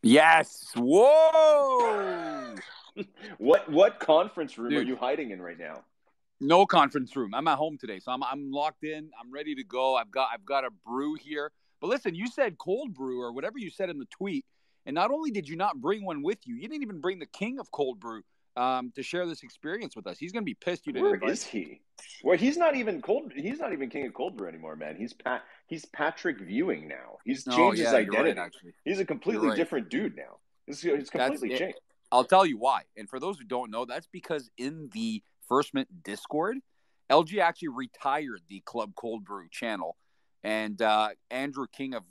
Yes. Whoa. What conference room Dude. are you hiding in right now? No conference room. I'm at home today, so I'm locked in. I'm ready to go. I've got a brew here. But listen, you said cold brew or whatever you said in the tweet, and not only did you not bring one with you, you didn't even bring the king of cold brew to share this experience with us. He's gonna be pissed you didn't invite. Where is he? Well, he's not even king of cold brew anymore, man. He's Patrick Viewing now. He's changed his identity. Right, actually. He's a completely different dude now. He's completely changed. I'll tell you why. And for those who don't know, that's because in the First Mint Discord, LG actually retired the Club Cold Brew channel. And Andrew King of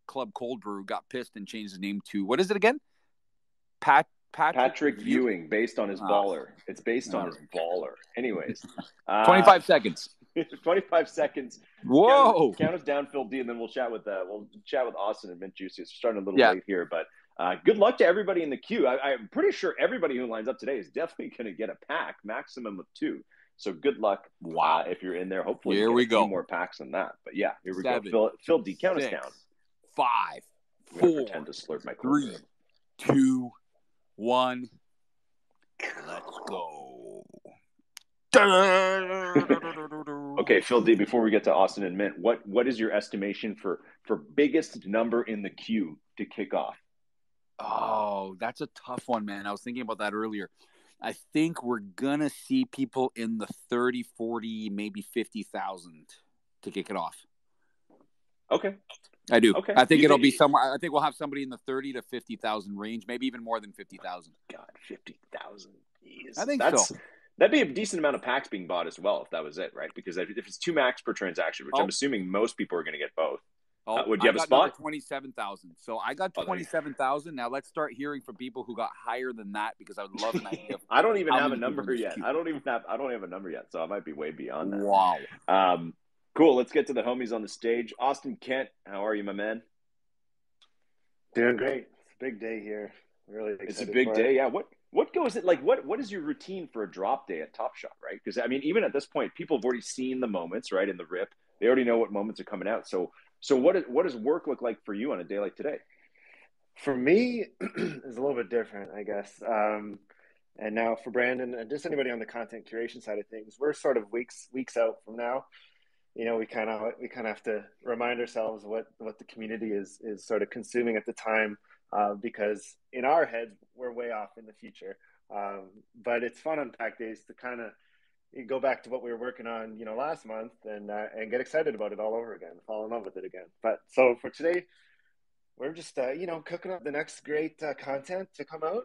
Club Cold Brew got pissed and changed his name to, what is it again? Patrick Viewing, based on his baller. It's based on his baller. Anyways. 25 seconds. 25 seconds. Whoa. Count us down, Phil D, and then we'll chat with Austin and Mint Juicy. It's starting a little late here, but good luck to everybody in the queue. I'm pretty sure everybody who lines up today is definitely going to get a pack, maximum of 2. So good luck. Wow. If you're in there, hopefully here we go. More packs than that. But yeah, here we 7, go. Phil D, count us down. 5, 4, pretend to slurp my 3, 2, 1. Let's go. Okay, Phil D, before we get to Austin and Mint, what is your estimation for biggest number in the queue to kick off? Oh, that's a tough one, man. I was thinking about that earlier. I think we're going to see people in the 30, 40, maybe 50,000 to kick it off. Okay. I do. Okay. I think it'll be somewhere. I think we'll have somebody in the 30 to 50,000 range, maybe even more than 50,000. God, 50,000. I think so. That'd be a decent amount of packs being bought as well if that was it, right? Because if it's 2 max per transaction, which I'm assuming most people are going to get both. Would you have a spot? 27,000. So I got 27,000. Now let's start hearing from people who got higher than that because I would love an idea. I don't even have a number yet. I don't have a number yet, so I might be way beyond that. Wow. Cool. Let's get to the homies on the stage. Austin Kent, how are you, my man? Doing great. It's a big day here. Really excited. It's a big day. Yeah. What goes it like? What is your routine for a drop day at Topshop, right? Because I mean, even at this point, people have already seen the moments, right, in the rip. They already know what moments are coming out. So what does work look like for you on a day like today? For me, it's a little bit different, I guess. And now for Brandon and just anybody on the content curation side of things, we're sort of weeks out from now. You know, we kind of have to remind ourselves what the community is sort of consuming at the time, because in our heads we're way off in the future. But it's fun on pack days to kind of go back to what we were working on, last month and get excited about it all over again, fall in love with it again. But so for today, we're just, cooking up the next great content to come out.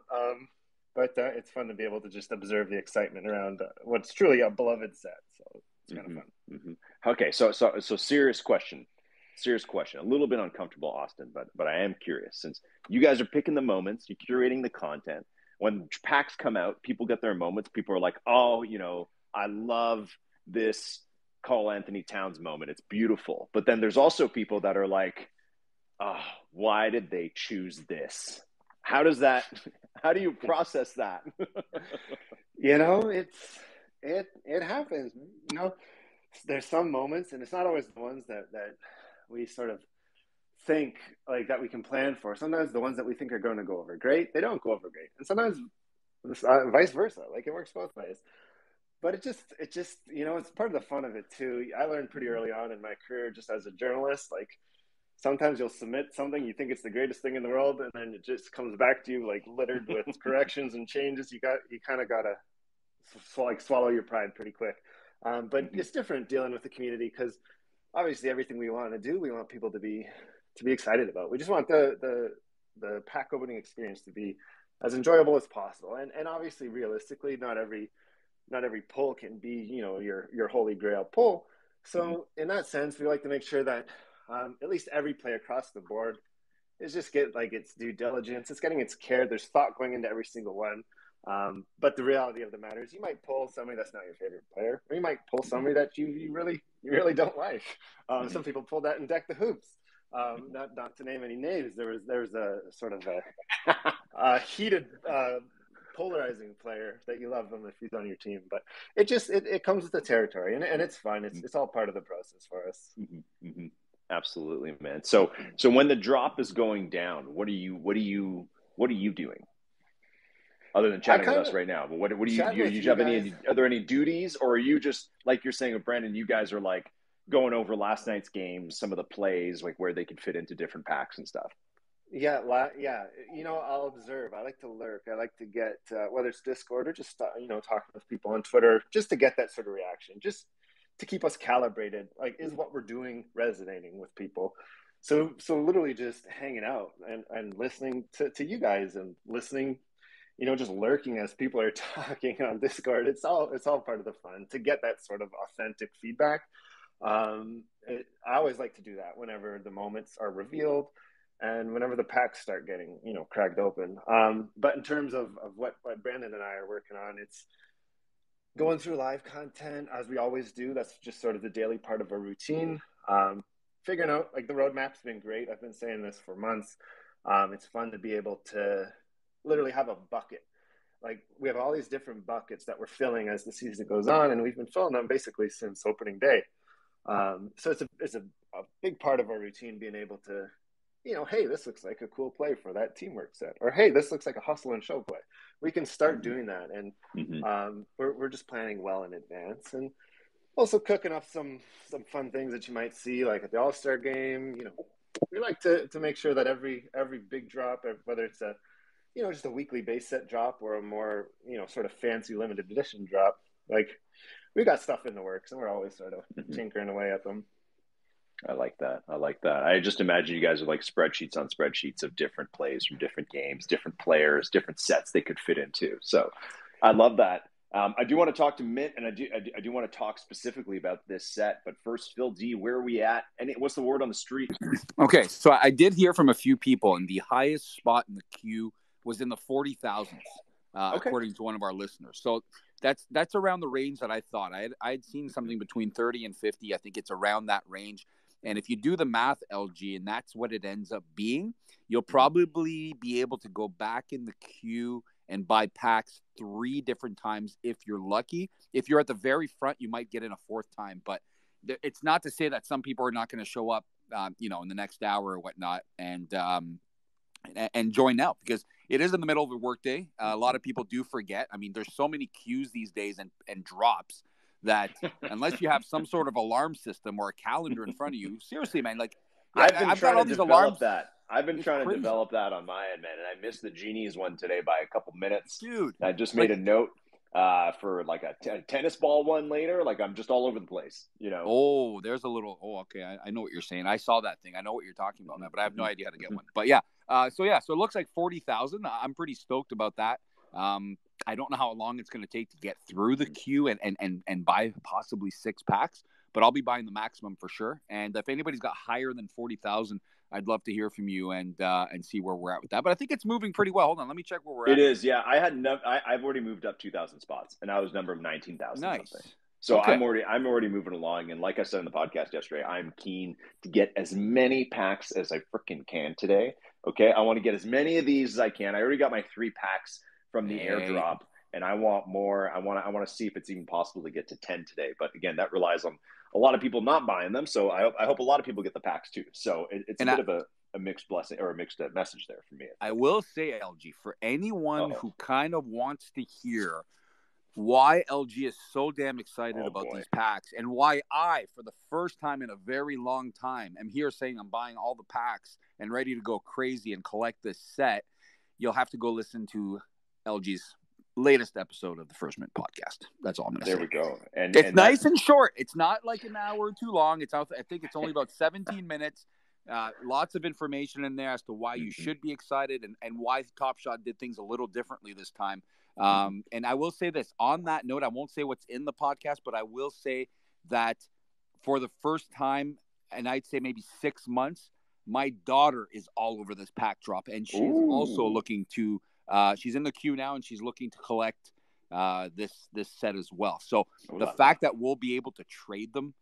But it's fun to be able to just observe the excitement around what's truly a beloved set. So it's kind of fun. Mm-hmm. Okay. So serious question, a little bit uncomfortable, Austin, but I am curious since you guys are picking the moments, you're curating the content. When packs come out, people get their moments. People are like, oh, I love this Call Anthony Towns moment. It's beautiful. But then there's also people that are like, oh, why did they choose this? How do you process that? It happens. There's some moments, and it's not always the ones that we sort of think like that we can plan for. Sometimes the ones that we think are going to go over great, they don't go over great. And sometimes vice versa. Like it works both ways. But it just it's part of the fun of it too. I learned pretty early on in my career, just as a journalist, like sometimes you'll submit something, you think it's the greatest thing in the world, and then it just comes back to you like littered with corrections and changes. You kind of gotta swallow your pride pretty quick. But it's different dealing with the community because obviously everything we want to do, we want people to be excited about. We just want the pack opening experience to be as enjoyable as possible. And obviously, realistically, not every pull can be, your holy grail pull. So in that sense, we like to make sure that at least every play across the board is just get like its due diligence. It's getting its care. There's thought going into every single one. But the reality of the matter is you might pull somebody that's not your favorite player, or you might pull somebody that you really don't like. Some people pulled that in Deck the Hoops. Not to name any names, there was a sort of a heated polarizing player that you love him if he's on your team, but it comes with the territory, and it's fun. It's all part of the process for us. Mm-hmm, mm-hmm. Absolutely, man. So when the drop is going down, what are you what are you doing other than chatting with us right now? But what do you chatting do? with You you have guys. are there any duties, or are you just like you're saying with Brandon? You guys are like going over last night's games, some of the plays, like where they could fit into different packs and stuff. Yeah, yeah. I'll observe. I like to lurk. I like to get whether it's Discord or just talking with people on Twitter, just to get that sort of reaction, just to keep us calibrated. Like, is what we're doing resonating with people? So literally just hanging out and listening to you guys and listening, just lurking as people are talking on Discord. It's all part of the fun to get that sort of authentic feedback. I always like to do that whenever the moments are revealed and whenever the packs start getting, cracked open. But in terms of what Brandon and I are working on, it's going through live content as we always do. That's just sort of the daily part of our routine. Figuring out, like, the roadmap's been great. I've been saying this for months. It's fun to be able to literally have a bucket. Like, we have all these different buckets that we're filling as the season goes on, and we've been filling them basically since opening day. So it's a big part of our routine, being able to, hey, this looks like a cool play for that teamwork set, or hey, this looks like a hustle and show play. We can start doing that, and we're just planning well in advance, and also cooking up some fun things that you might see, like at the All-Star game. We like to make sure that every big drop, whether it's a just a weekly base set drop or a more sort of fancy limited edition drop, like, we got stuff in the works, and we're always sort of tinkering away at them. I like that. I just imagine you guys are like spreadsheets on spreadsheets of different plays from different games, different players, different sets they could fit into. So I love that. I do want to talk to Mint, and I do want to talk specifically about this set. But first, Phil D, where are we at? And what's the word on the street? Okay, so I did hear from a few people, and the highest spot in the queue was in the 40,000s, according to one of our listeners. So that's around the range that I thought. I'd seen something between 30 and 50. I think it's around that range. And if you do the math, LG, and that's what it ends up being, you'll probably be able to go back in the queue and buy packs 3 different times if you're lucky. If you're at the very front, you might get in a 4th time. But it's not to say that some people are not going to show up, in the next hour or whatnot, and join now, because it is in the middle of a workday. A lot of people do forget. I mean, there's so many queues these days and drops that unless you have some sort of alarm system or a calendar in front of you, seriously, man, like, I've got all these alarms. I've been trying to crazy. develop that on my end, man, and I missed the Genies one today by a couple minutes. Dude, I just made a note for like a tennis ball one later. Like, I'm just all over the place, Oh, there's a little. Oh, okay. I know what you're saying. I saw that thing. I know what you're talking about, man, but I have no idea how to get one. But yeah. So it looks like 40,000. I'm pretty stoked about that. I don't know how long it's going to take to get through the queue and buy possibly 6 packs, but I'll be buying the maximum for sure. And if anybody's got higher than 40,000, I'd love to hear from you and see where we're at with that. But I think it's moving pretty well. Hold on, let me check where we're at. It is, yeah. I've already moved up 2,000 spots, and I was number 19,000 nice. something. So okay. I'm already moving along, and like I said in the podcast yesterday, I'm keen to get as many packs as I freaking can today. Okay, I want to get as many of these as I can. I already got my 3 packs from the airdrop, and I want more. I want to see if it's even possible to get to 10 today. But again, that relies on a lot of people not buying them. So I hope a lot of people get the packs too. So it's a bit of a mixed blessing, or a mixed message there for me. I will say, LG, for anyone who kind of wants to hear why LG is so damn excited about these packs, and why I, for the first time in a very long time, am here saying I'm buying all the packs and ready to go crazy and collect this set, you'll have to go listen to LG's latest episode of the First Mint podcast. That's all I'm going to say. There we go. And it's nice and short. It's not like an hour too long. I think it's only about 17 minutes. Lots of information in there as to why you should be excited and why Topshop did things a little differently this time. And I will say this on that note, I won't say what's in the podcast, but I will say that for the first time, and I'd say maybe 6 months, my daughter is all over this pack drop, and she's also looking to, she's in the queue now, and she's looking to collect this set as well. So the fact that we'll be able to trade them,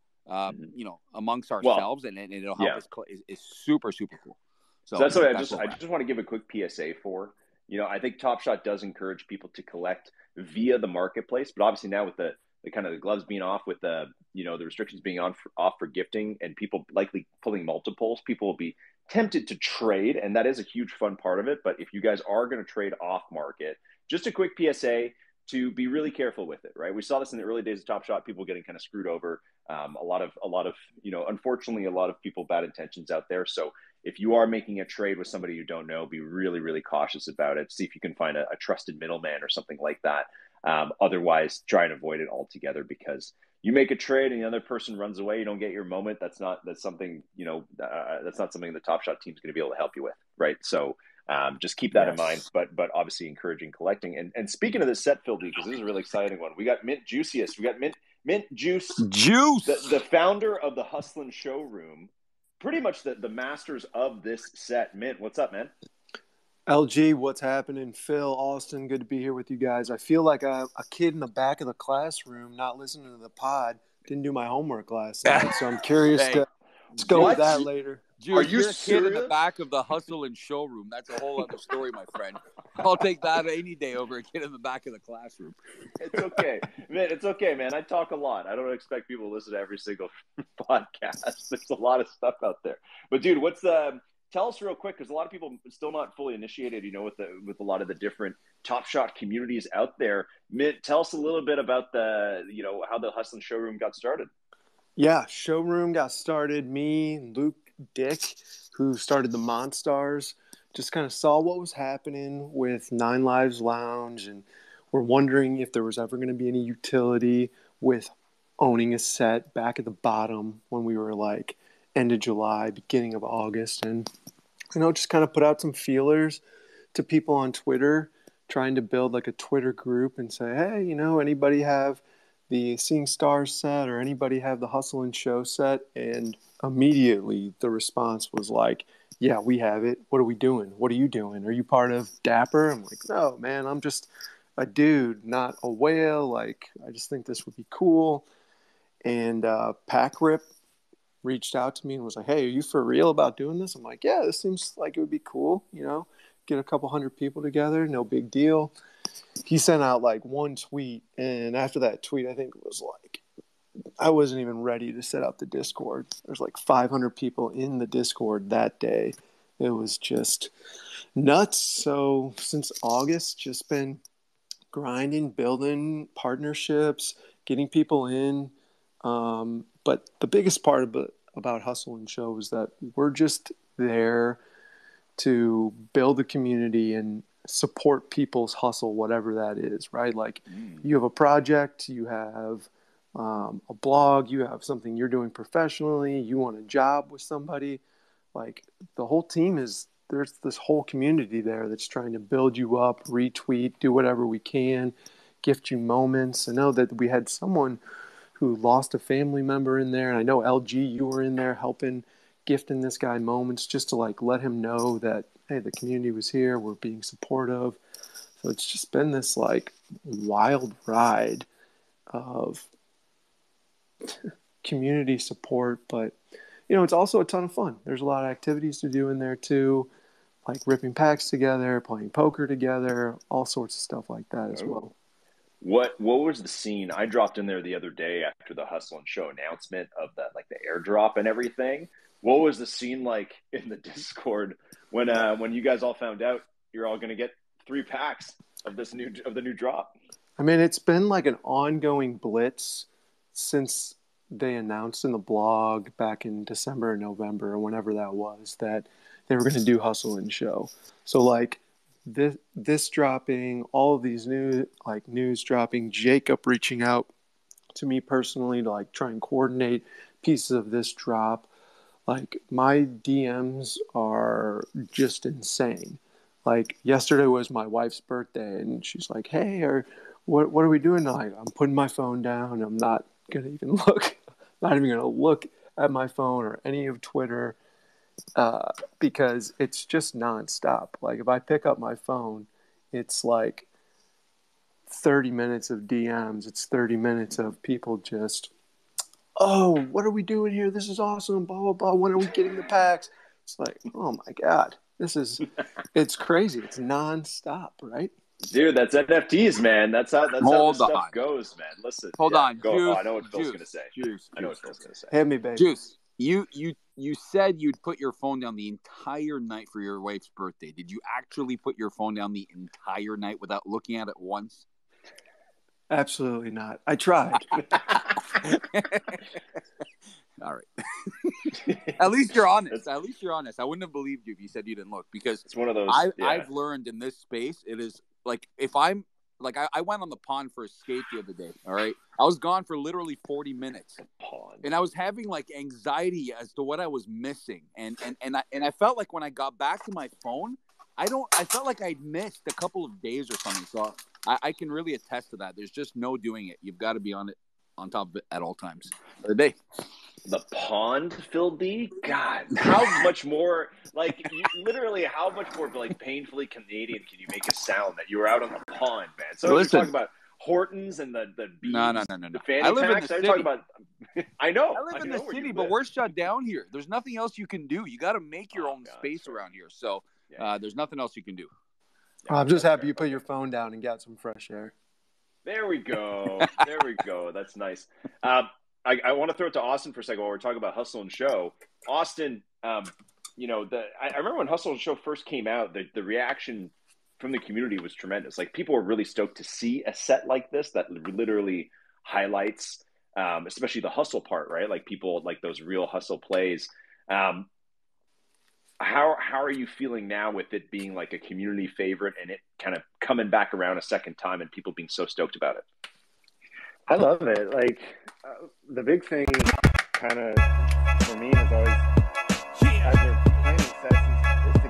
amongst ourselves, and it'll help us is super, super cool. So that's what I just want to give a quick PSA for. I think Topshop does encourage people to collect via the marketplace, but obviously now with the kind of the gloves being off, with the the restrictions being off for gifting, and people likely pulling multiples, people will be tempted to trade, and that is a huge fun part of it. But if you guys are going to trade off market, just a quick PSA to be really careful with it, right? We saw this in the early days of Topshop, people getting kind of screwed over. A lot of, unfortunately, a lot of people, bad intentions out there. So if you are making a trade with somebody you don't know, be really, really cautious about it. See if you can find a trusted middleman or something like that. Otherwise, try and avoid it altogether, because you make a trade and the other person runs away, you don't get your moment. That's something the Topshop team is going to be able to help you with, right? So just keep that in mind, but obviously encouraging collecting. And speaking of this set, Phil D, because this is a really exciting one. We got Mint Juiciest. We got Mint Juice, the founder of the Hustlin' Showroom, pretty much the masters of this set. Mint, what's up, man? LG, what's happening? Phil, Austin, good to be here with you guys. I feel like a kid in the back of the classroom not listening to the pod. Didn't do my homework last night, so I'm curious to go with that later. Dude, you're a kid in the back of the hustle and showroom. That's a whole other story, my friend. I'll take that any day over a kid in the back of the classroom. It's okay. Man, it's okay, man. I talk a lot. I don't expect people to listen to every single podcast. There's a lot of stuff out there. But, dude, tell us real quick, because a lot of people still not fully initiated, with a lot of the different Topshop communities out there. Mint, tell us a little bit about how the Hustlin' Showroom got started. Yeah, showroom got started. Me, Luke, Dick, who started the Monstars, just kind of saw what was happening with Nine Lives Lounge, and we're wondering if there was ever going to be any utility with owning a set back at the bottom when we were like end of July, beginning of August, and just kind of put out some feelers to people on Twitter, trying to build like a Twitter group and say, hey, anybody have the Seeing Stars set, or anybody have the Hustle and Show set? And immediately the response was like, yeah, we have it. What are we doing? What are you doing? Are you part of Dapper? I'm like, no, man, I'm just a dude, not a whale. Like, I just think this would be cool. And Pack Rip reached out to me and was like, hey, are you for real about doing this? I'm like, yeah, this seems like it would be cool, get a couple hundred people together, no big deal. He sent out like one tweet, and after that tweet, I think it was like, I wasn't even ready to set up the Discord. There's like 500 people in the Discord that day. It was just nuts. So since August, just been grinding, building partnerships, getting people in. But the biggest part about Hustle and Show is that we're just there to build a community and support people's hustle, whatever that is, right? Like you have a project, you have a blog, you have something you're doing professionally, you want a job with somebody. Like the whole team there's this whole community there that's trying to build you up, retweet, do whatever we can, gift you moments. I know that we had someone who lost a family member in there, and I know LG, you were in there helping, gifting this guy moments just to like let him know that, hey, the community was here, we're being supportive. So it's just been this like wild ride of community support, but it's also a ton of fun. There's a lot of activities to do in there too, like ripping packs together, playing poker together, all sorts of stuff like that as well. What was the scene? I dropped in there the other day after the Hustle and Show announcement of the airdrop and everything. What was the scene like in the Discord when you guys all found out you're all going to get 3 packs of the new drop? I mean, it's been like an ongoing blitz since they announced in the blog back in December or November or whenever that was that they were going to do Hustle and Show. So like this dropping, all of these news dropping, Jacob reaching out to me personally to like try and coordinate pieces of this drop. Like my DMs are just insane. Like yesterday was my wife's birthday, and she's like, "Hey, what are we doing tonight?" I'm putting my phone down. I'm not gonna even look. Not even gonna look at my phone or any of Twitter because it's just nonstop. Like if I pick up my phone, it's like 30 minutes of DMs. It's 30 minutes of people just, oh, what are we doing here? This is awesome. Blah blah blah. When are we getting the packs? It's like, oh my god, it's crazy. It's nonstop, right? Dude, that's NFTs, man. That's how this stuff goes, man. Listen. Hold on. Go. Juice, I know what Phil's going to say. Juice. I know what Phil's going to say. Hit me, baby. Juice. You said you'd put your phone down the entire night for your wife's birthday. Did you actually put your phone down the entire night without looking at it once? Absolutely not. I tried. All right. At least you're honest. At least you're honest. I wouldn't have believed you if you said you didn't look, because It's one of those. I've learned in this space, it is like, if I'm like, I went on the pond for a skate the other day. All right. I was gone for literally 40 minutes. Pond. And I was having like anxiety as to what I was missing. And I felt like when I got back to my phone, I felt like I'd missed a couple of days or something. So I can really attest to that. There's just no doing it. You've got to be on top of it at all times of the day. The pond, Phil D? God, how much more, like, literally, how much more, like, painfully Canadian can you make a sound that you were out on the pond, man? So you're talking about Hortons and the bees, No. the fanny I live packs. in the city. I know. I live in the city, but we're shut down here. There's nothing else you can do. You got to make your own space around here. So there's nothing else you can do. I'm just happy you put your phone down and got some fresh air. There we go. That's nice. I want to throw it to Austin for a second while we're talking about Hustle and Show. Austin, I remember when Hustle and Show first came out, the reaction from the community was tremendous. Like, people were really stoked to see a set like this that literally highlights, especially the hustle part, right? Like, people like those real hustle plays. How are you feeling now with it being like a community favorite and it kind of coming back around a second time and people being so stoked about it? I love it. Like, the big thing kind of for me is always, as we're planning sets, is to,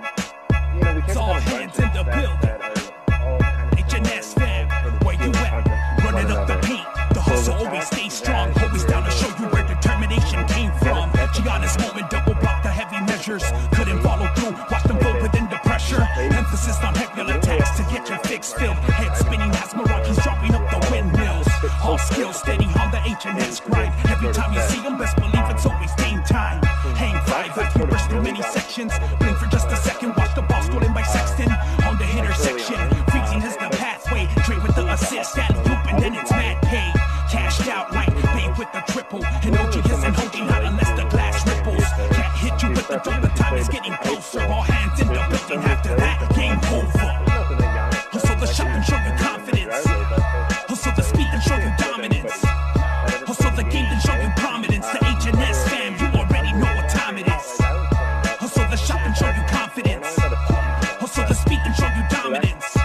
we can't all have a hands bunch in of the sets building. that are all kind of HNS fam, where you at? Running up the paint. The hustle always stays strong. Always down to show you where determination came from. Gianna's moment, double block the heavy measures. Couldn't follow through, watch them fold within the pressure. Emphasis on heavy attacks to get your fix filled. Head spinning as Meraki's dropping up the windmills. All skills steady on the HNS grind. Every time you see them, best believe it's always game time. Hang five after you burst through many sections. Blink for just a second, watch the ball stolen by Sexton. On the intersection, freezing is the pathway. Trade with the assist, that loop, and then it's mad pay. Cashed out like pay with the triple. And OG isn't holding out unless the glass ripples. Can't hit you with the double, the time is getting closer. All hands in the building after that, game over. Hustle the shop and show you confidence. Hustle the speed and show you dominance. Hustle the game and show you prominence. The HNS fam, you already know what time it is. Hustle the shop and show you confidence. Hustle the speed and show you dominance.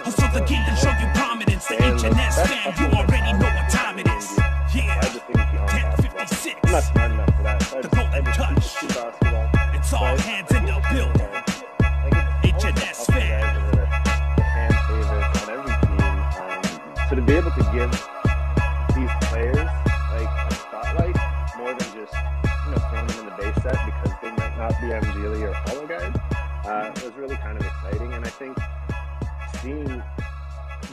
Hustle the game and show you prominence. The HNS fam, you already know what time it is. Yeah, 10:56. I'm not smart enough for that. The golden touch. It's all hands in the building. HNS fam. So to be able to give these players like a spotlight more than just throwing them in the base set because they might not be MGLE or Hollow guys was really kind of exciting. And I think seeing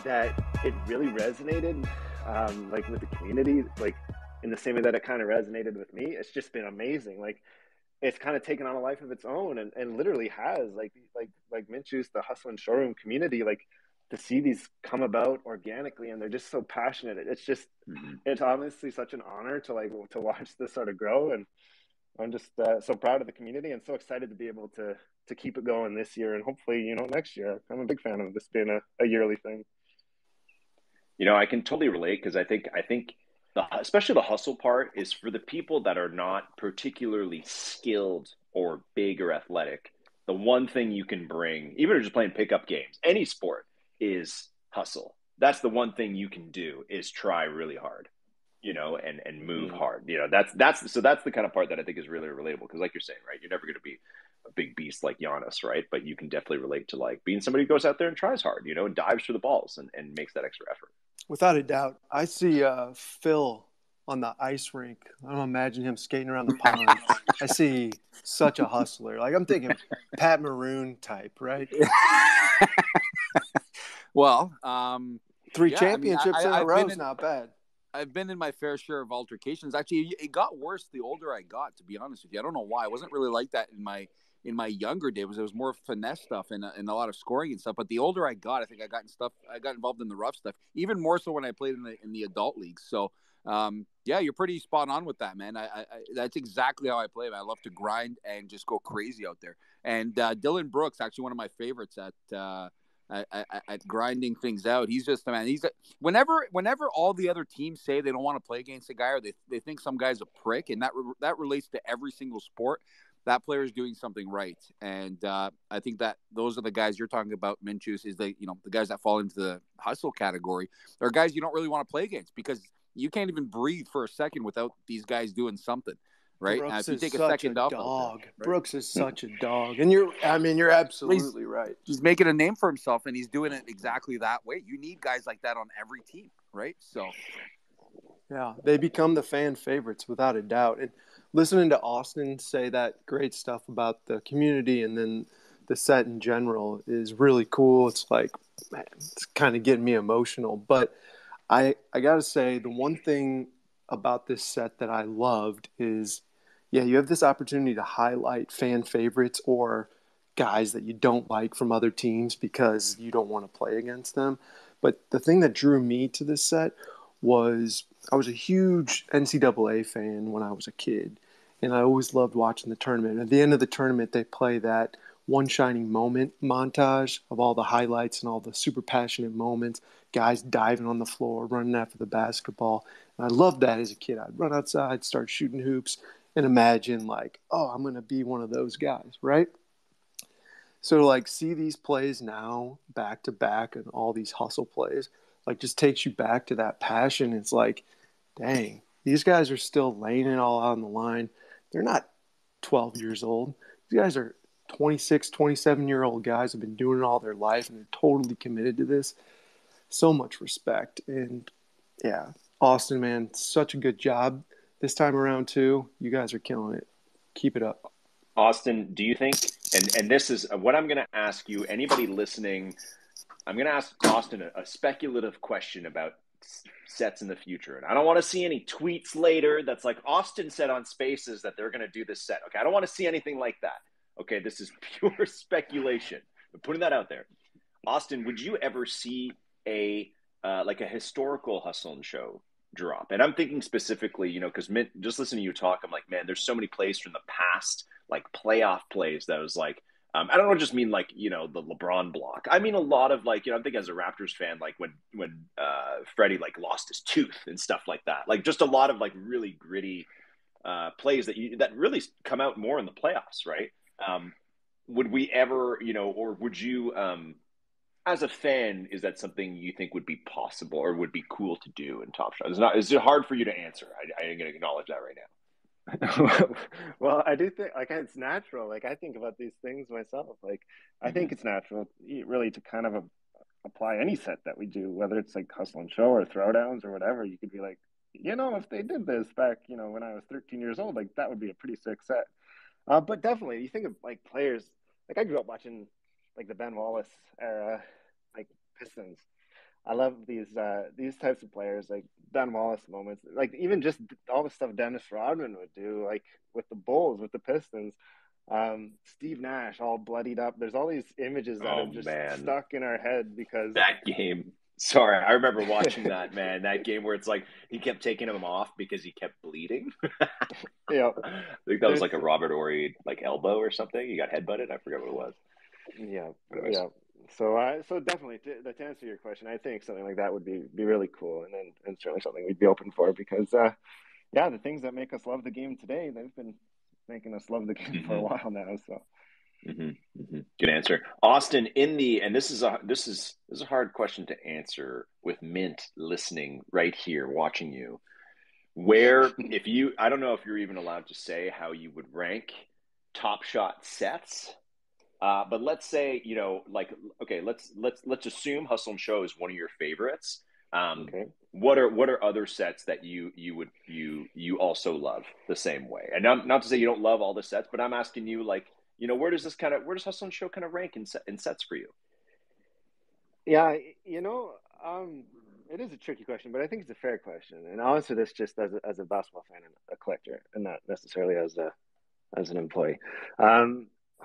that it really resonated like with the community, like in the same way that it kind of resonated with me, it's just been amazing. Like, it's kind of taken on a life of its own and literally has like Minshu's, the Hustle and Showroom community, like, to see these come about organically, and they're just so passionate. It's just, it's honestly such an honor to watch this sort of grow. And I'm just so proud of the community and so excited to be able to keep it going this year and hopefully, next year. I'm a big fan of this being a yearly thing. I can totally relate because I think especially the hustle part is for the people that are not particularly skilled or big or athletic. The one thing you can bring, even if you're just playing pickup games, any sport, is hustle. That's the one thing you can do, is try really hard, and move hard. That's the kind of part that I think is really relatable, because like you're saying, right, you're never going to be a big beast like Giannis, right? But you can definitely relate to like being somebody who goes out there and tries hard, and dives for the balls and makes that extra effort. Without a doubt. I see Phil on the ice rink. I don't imagine him skating around the pond. I see such a hustler. Like, I'm thinking Pat Maroon type, right? Well, 3 championships in a row is in, not bad. I've been in my fair share of altercations. Actually, it got worse the older I got, to be honest with you. I don't know why. I wasn't really like that in my in my younger days. It was more finesse stuff and a lot of scoring and stuff. But the older I got, I think I got involved in the rough stuff, even more so when I played in the adult leagues. So yeah, you're pretty spot on with that, man. I that's exactly how I play, man. I love to grind and just go crazy out there. And Dylan Brooks, actually one of my favorites at grinding things out. He's just, man, whenever all the other teams say they don't want to play against a guy, or they think some guy's a prick, and that relates to every single sport, that player is doing something right. And I think that those are the guys you're talking about, Minchus, is the guys that fall into the hustle category. They're guys you don't really want to play against because you can't even breathe for a second without these guys doing something. Right. Brooks if you is take a such second a off, dog. there, right? Brooks is such a dog, and you're absolutely right. He's making a name for himself, and he's doing it exactly that way. You need guys like that on every team, right? So, yeah, they become the fan favorites without a doubt. And listening to Austin say that great stuff about the community and then the set in general is really cool. It's like, man, it's kind of getting me emotional. But I got to say, the one thing about this set that I loved is, yeah, you have this opportunity to highlight fan favorites or guys that you don't like from other teams because you don't want to play against them. But the thing that drew me to this set was I was a huge NCAA fan when I was a kid, and I always loved watching the tournament. At the end of the tournament, they play that One Shining Moment montage of all the highlights and all the super passionate moments, guys diving on the floor, running after the basketball. And I loved that as a kid. I'd run outside, start shooting hoops, and imagine like, oh, I'm going to be one of those guys, right? So to like see these plays now back to back and all these hustle plays, like just takes you back to that passion. It's like, dang, these guys are still laying it all out on the line. They're not 12 years old. These guys are 26, 27-year-old guys have been doing it all their life, and they're totally committed to this. So much respect. And, yeah, Austin, man, such a good job this time around, too. You guys are killing it. Keep it up. Austin, do you think, and this is what I'm going to ask you, anybody listening, I'm going to ask Austin a speculative question about sets in the future. And I don't want to see any tweets later that's like, Austin said on Spaces that they're going to do this set. Okay, I don't want to see anything like that. Okay, this is pure speculation. I'm putting that out there. Austin, would you ever see a historical hustle and show drop? And I'm thinking specifically, because just listening to you talk, I'm like, man, there's so many plays from the past, like playoff plays that was like, I don't just mean like, the LeBron block. I mean a lot of like, I think as a Raptors fan, like when Freddie like lost his tooth and stuff like that, like just a lot of like really gritty plays that really come out more in the playoffs, right? Would we ever, or would you, as a fan, is that something you think would be possible or would be cool to do in Topshop? Is it hard for you to answer? I ain't going to acknowledge that right now. Well, I do think like it's natural. Like I think about these things myself. Like I think it's natural, really, to kind of apply any set that we do, whether it's like hustle and show or throwdowns or whatever. You could be like, if they did this back, when I was 13 years old, like that would be a pretty sick set. But definitely, you think of like players. Like I grew up watching like the Ben Wallace era, like Pistons. I love these types of players, like Ben Wallace moments, like even just all the stuff Dennis Rodman would do, like with the Bulls, with the Pistons, Steve Nash all bloodied up. There's all these images that have just stuck in our head because that game. Sorry, I remember watching that, man. That game where it's like he kept taking him off because he kept bleeding. Yeah, I think that was like a Robert Horry like elbow or something. He got headbutted. I forget what it was. Yeah, yeah. So definitely to answer your question, I think something like that would be really cool, and certainly something we'd be open for because the things that make us love the game today, they've been making us love the game for a while now. So good answer, Austin. And this is a hard question to answer with Mint listening right here, watching you. Where I don't know if you're even allowed to say how you would rank Top Shot sets. But let's say, let's assume Hustle and Show is one of your favorites. Okay. What are other sets that you also love the same way? And not to say you don't love all the sets, but I'm asking you, like, where does Hustle and Show kind of rank in sets for you? Yeah, it is a tricky question, but I think it's a fair question. And I'll answer this just as a basketball fan and a collector, and not necessarily as an employee.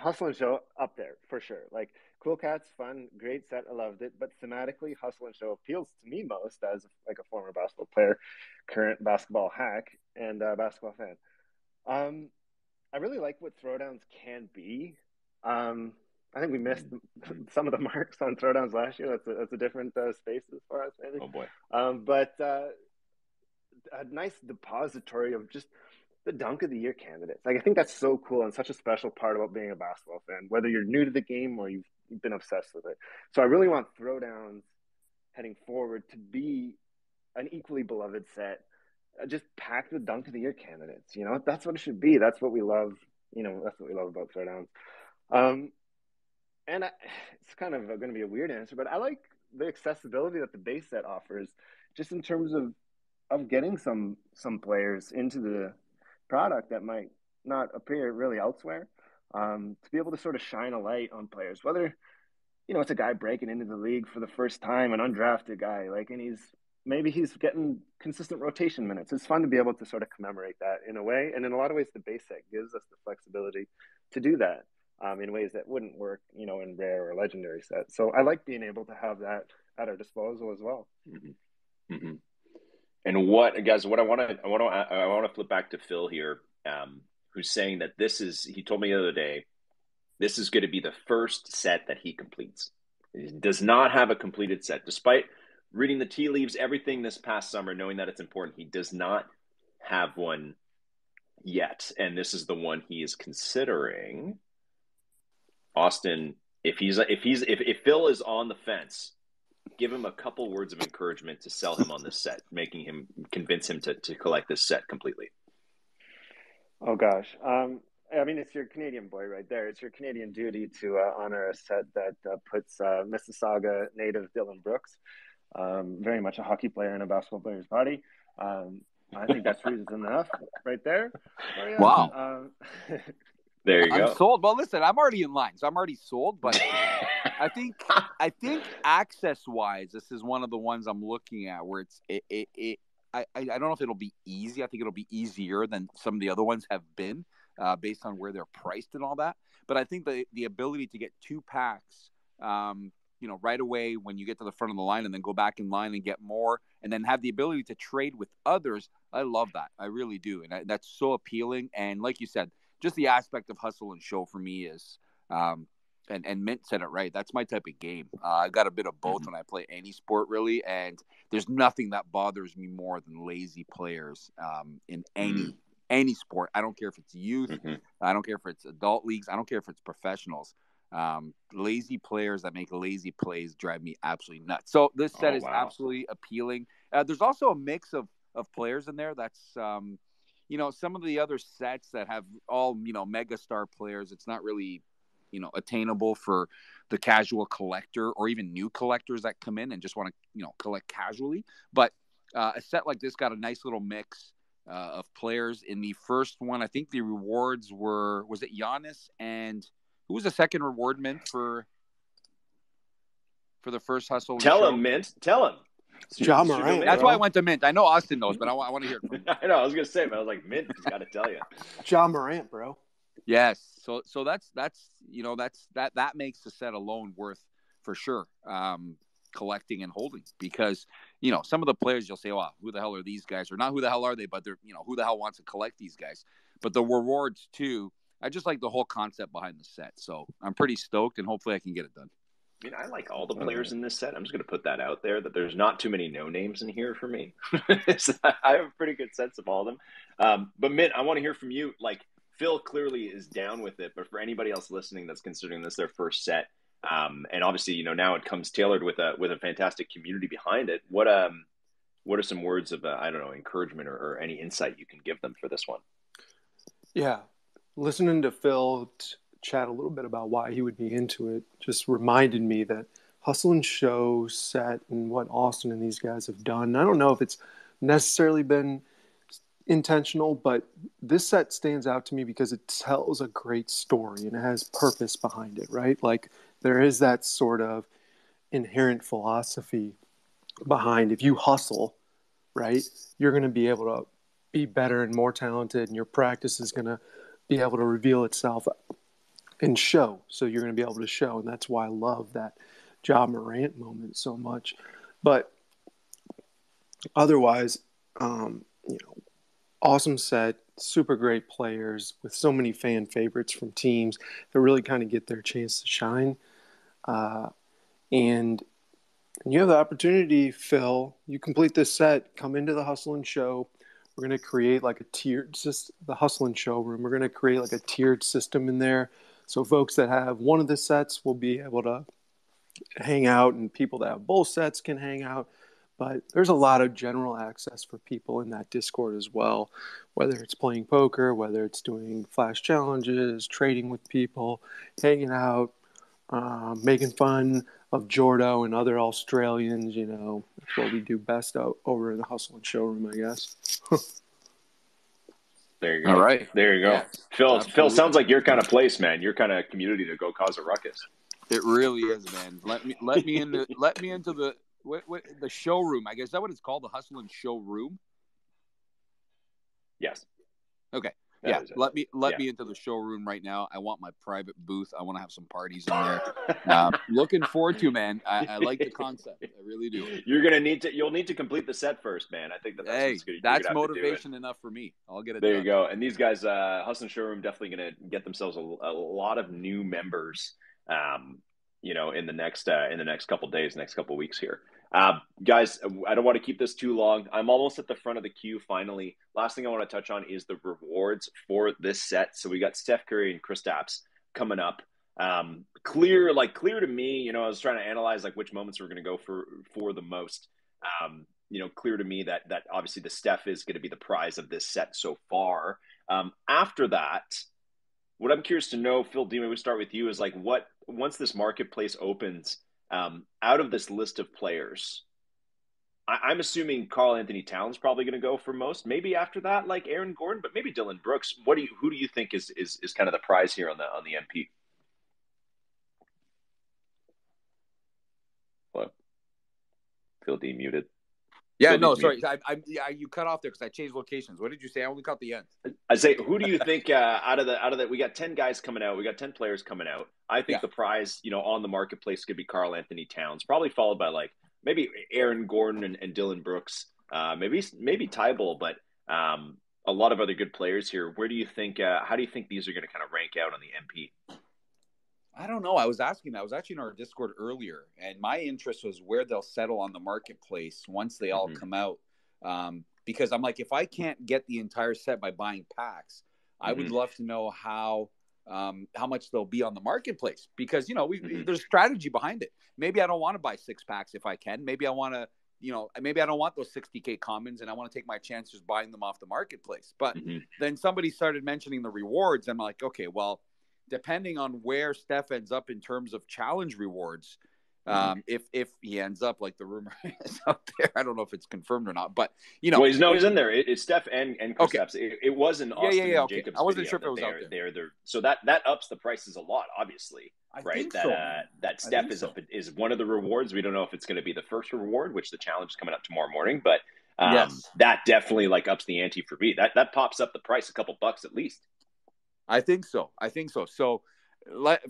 Hustle and Show up there for sure. Like Cool Cats, fun, great set, I loved it. But thematically, Hustle and Show appeals to me most as like a former basketball player, current basketball hack, and basketball fan. I really like what throwdowns can be. I think we missed some of the marks on throwdowns last year. That's a different space as far as maybe. Oh boy. But a nice depository of just the dunk of the year candidates. Like I think that's so cool and such a special part about being a basketball fan, whether you're new to the game or you've been obsessed with it. So I really want throwdowns heading forward to be an equally beloved set, just packed with dunk of the year candidates. You know, that's what it should be. That's what we love. You know, that's what we love about throwdowns. And it's kind of going to be a weird answer, but I like the accessibility that the base set offers, just in terms of getting some players into the product that might not appear really elsewhere. To be able to sort of shine a light on players, whether it's a guy breaking into the league for the first time, an undrafted guy, and he's getting consistent rotation minutes. It's fun to be able to sort of commemorate that in a way, and in a lot of ways, the base set gives us the flexibility to do that. In ways that wouldn't work, in rare or legendary sets. So I like being able to have that at our disposal as well. Mm-hmm. Mm-hmm. And what I want to flip back to Phil here, who's saying that he told me the other day, this is going to be the first set that he completes. He does not have a completed set, despite reading the tea leaves, everything this past summer, knowing that it's important. He does not have one yet, and this is the one he is considering. Austin, if Phil is on the fence, give him a couple words of encouragement to sell him on this set, convince him to collect this set completely. Oh gosh. It's your Canadian boy right there. It's your Canadian duty to honor a set that puts Mississauga native Dylan Brooks, very much a hockey player in a basketball player's body. I think that's reason enough right there. Wow. There you go. I'm sold. Well, listen, I'm already in line, so I'm already sold. But I think access-wise, this is one of the ones I'm looking at where I don't know if it'll be easy. I think it'll be easier than some of the other ones have been, based on where they're priced and all that. But I think the ability to get 2 packs, right away when you get to the front of the line, and then go back in line and get more, and then have the ability to trade with others, I love that. I really do, and that's so appealing. And like you said, just the aspect of hustle and show for me is, and Mint said it right, that's my type of game. I got a bit of both when I play any sport, really, and there's nothing that bothers me more than lazy players in any sport. I don't care if it's youth, I don't care if it's adult leagues, I don't care if it's professionals. Lazy players that make lazy plays drive me absolutely nuts. So this set is absolutely appealing. There's also a mix of players in there that's some of the other sets that have all, mega star players, it's not really, attainable for the casual collector or even new collectors that come in and just want to, collect casually. But a set like this got a nice little mix of players. In the first one, I think the rewards was it Giannis, and who was the second reward mint for the first hustle? Tell him, Mint. Tell him. Ja Morant. That's why I went to Mint. I know Austin knows, but I want to hear it from him. I know. I was going to say, but I was like, Mint has got to tell you. Ja Morant, bro. Yes. So that's that makes the set alone worth for sure collecting and holding, because some of the players you'll say, well, who the hell are these guys? Or not who the hell are they, but they're who the hell wants to collect these guys? But the rewards too, I just like the whole concept behind the set. So I'm pretty stoked, and hopefully I can get it done. I mean, I like all the players in this set. I'm just going to put that out there, that there's not too many no names in here for me. So I have a pretty good sense of all of them. But Mint, I want to hear from you. Like, Phil clearly is down with it, but for anybody else listening that's considering this their first set, and obviously, now it comes tailored with a fantastic community behind it. What are some words of encouragement or any insight you can give them for this one? Yeah, listening to Phil chat a little bit about why he would be into it just reminded me that Hustle and Show set and what Austin and these guys have done, I don't know if it's necessarily been intentional, but this set stands out to me because it tells a great story and it has purpose behind it, right? Like, there is that sort of inherent philosophy behind, if you hustle, right, you're going to be able to be better and more talented, and your practice is going to be able to reveal itself and show. So you're going to be able to show, and that's why I love that Ja Morant moment so much. But otherwise, awesome set, super great players with so many fan favorites from teams that really kind of get their chance to shine. And you have the opportunity, Phil. You complete this set, come into the Hustle and Show. We're going to create like a tiered system, the Hustle and Showroom. We're going to create like a tiered system in there. So folks that have one of the sets will be able to hang out, and people that have both sets can hang out. But there's a lot of general access for people in that Discord as well, whether it's playing poker, whether it's doing flash challenges, trading with people, hanging out, making fun of Jordo and other Australians. That's what we do best over in the Hustle and Showroom, I guess. There you go. All right. There you go. Yeah, Phil, absolutely. sounds like your kind of place, man. Your kind of community to go cause a ruckus. It really is, man. Let me into the the showroom. I guess is that what it's called, the Hustle and Showroom? Yes. Okay. That Yeah. Let me into the showroom right now. I want my private booth. I want to have some parties in there. Looking forward to, man. I like the concept. I really do. You'll need to complete the set first, man. I think that's motivation enough for me. I'll get it. There you go. And these guys, Hustle and Showroom, definitely going to get themselves a lot of new members. In the next couple of days, next couple of weeks here. Guys, I don't want to keep this too long. I'm almost at the front of the queue finally. Last thing I want to touch on is the rewards for this set. So we got Steph Curry and Kristaps coming up. Clear to me, I was trying to analyze like which moments we're going to go for the most. Clear to me that obviously the Steph is going to be the prize of this set so far. After that, what I'm curious to know, Phil D, we start with you, is like once this marketplace opens, out of this list of players, I'm assuming Karl Anthony Towns probably going to go for most. Maybe after that, like Aaron Gordon, but maybe Dylan Brooks. Who do you think is kind of the prize here on the MP? Hello, Phil D muted. Yeah, no, sorry. You cut off there because I changed locations. What did you say? I only caught the end. I say, who do you think out of that? We got 10 guys coming out. We got 10 players coming out. I think the prize, on the marketplace could be Karl Anthony Towns, probably followed by like maybe Aaron Gordon and Dylan Brooks, maybe Tybal, but a lot of other good players here. Where do you think? How do you think these are going to kind of rank out on the MP? I don't know. I was asking that. I was actually in our Discord earlier, and my interest was where they'll settle on the marketplace once they all come out. Because I'm like, if I can't get the entire set by buying packs, I would love to know how much they'll be on the marketplace. Because there's strategy behind it. Maybe I don't want to buy 6 packs if I can. Maybe I want to, maybe I don't want those 60K commons, and I want to take my chances buying them off the marketplace. But then somebody started mentioning the rewards. I'm like, okay, well, depending on where Steph ends up in terms of challenge rewards, if he ends up like the rumor is out there, I don't know if it's confirmed or not, but well, he's in there. It's Steph and Kristaps. Okay. It wasn't Austin and Jacobs. I wasn't sure if it was out there. So that ups the prices a lot, obviously, right? That Steph is one of the rewards. We don't know if it's going to be the first reward, which the challenge is coming up tomorrow morning, but that definitely like ups the ante for me. That pops up the price a couple bucks at least. I think so. So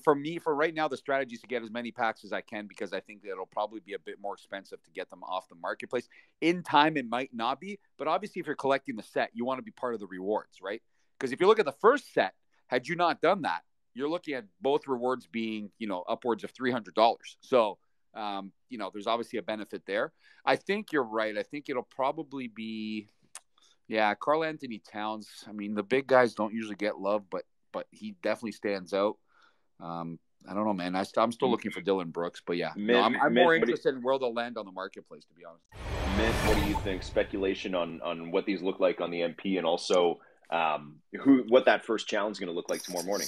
for me, for right now, the strategy is to get as many packs as I can, because I think it'll probably be a bit more expensive to get them off the marketplace. In time, it might not be, but obviously if you're collecting the set, you want to be part of the rewards, right? Because if you look at the first set, had you not done that, you're looking at both rewards being, upwards of $300. So, there's obviously a benefit there. I think you're right. I think it'll probably be, Karl Anthony Towns. I mean, the big guys don't usually get love, but he definitely stands out. I don't know, man. I'm still looking for Dylan Brooks, but I'm more interested in where they'll land on the marketplace, to be honest. Mint, what do you think? Speculation on what these look like on the MP, and also what that first challenge is going to look like tomorrow morning.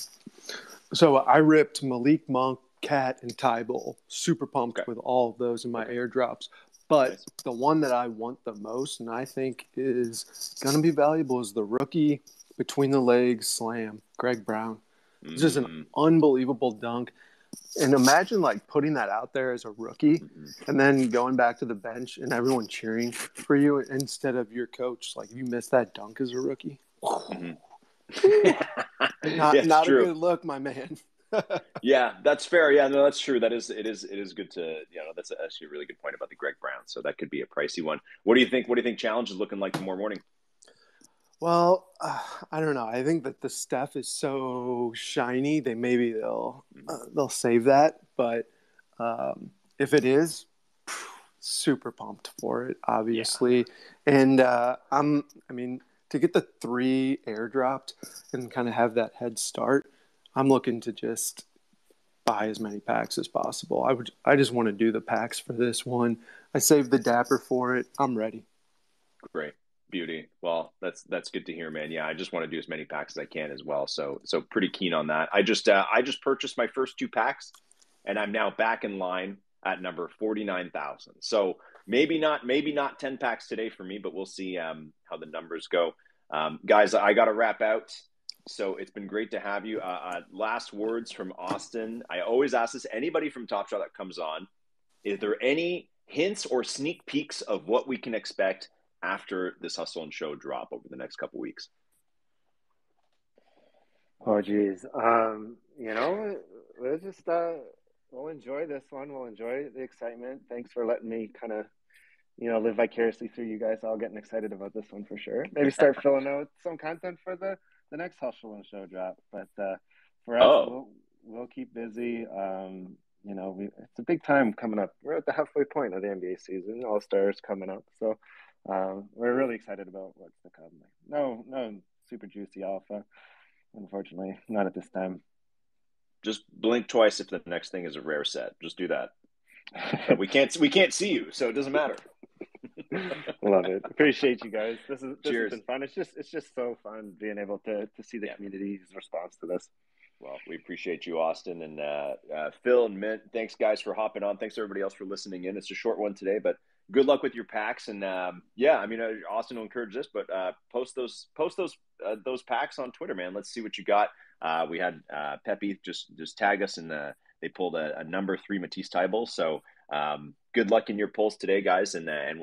So I ripped Malik Monk, Cat, and Tybal. Super pumped with all of those in my airdrops. But the one that I want the most, and I think is going to be valuable, is the rookie between the legs slam, Greg Brown. It's just an unbelievable dunk. And imagine like putting that out there as a rookie and then going back to the bench and everyone cheering for you instead of your coach. Like, if you missed that dunk as a rookie. Not a good look, my man. Yeah, that's fair. Yeah, no, that's true. It is good to, that's actually a really good point about the Greg Brown. So that could be a pricey one. What do you think? What do you think Challenge is looking like tomorrow morning? Well, I don't know. I think that the stuff is so shiny. Maybe they'll save that. But if it is, super pumped for it, obviously. And I mean, to get the 3 airdropped and kind of have that head start, I'm looking to just buy as many packs as possible. I just want to do the packs for this one. I saved the Dapper for it. I'm ready. Great. Beauty. Well, that's good to hear, man. Yeah, I just want to do as many packs as I can as well. So pretty keen on that. I just purchased my first 2 packs, and I'm now back in line at number 49,000. So maybe not 10 packs today for me, but we'll see how the numbers go. Guys, I got to wrap out. So it's been great to have you. Last words from Austin. I always ask this, anybody from Topshop that comes on, is there any hints or sneak peeks of what we can expect after this Hustle and Show drop over the next couple weeks? Oh, geez. We'll just we'll enjoy this one. We'll enjoy the excitement. Thanks for letting me kind of, live vicariously through you guys all getting excited about this one for sure. Maybe start filling out some content for the next Hustle and Show drop. But for us, we'll keep busy. It's a big time coming up. We're at the halfway point of the NBA season. All-Stars coming up. So we're really excited about what's to come. No super juicy alpha, unfortunately, not at this time. Just blink twice if the next thing is a rare set. Just do that. But we can't see you, so it doesn't matter. Love it. Appreciate you guys. This has been fun. It's just so fun being able to see the community's response to this. Well, we appreciate you, Austin, and Phil and Mint. Thanks, guys, for hopping on. Thanks everybody else for listening in. It's a short one today, but good luck with your packs. And Austin will encourage this, but post those packs on Twitter, man. Let's see what you got. We had Pepe just tag us, and they pulled a number 3 Matisse Tybalt. So good luck in your polls today, guys, and we'll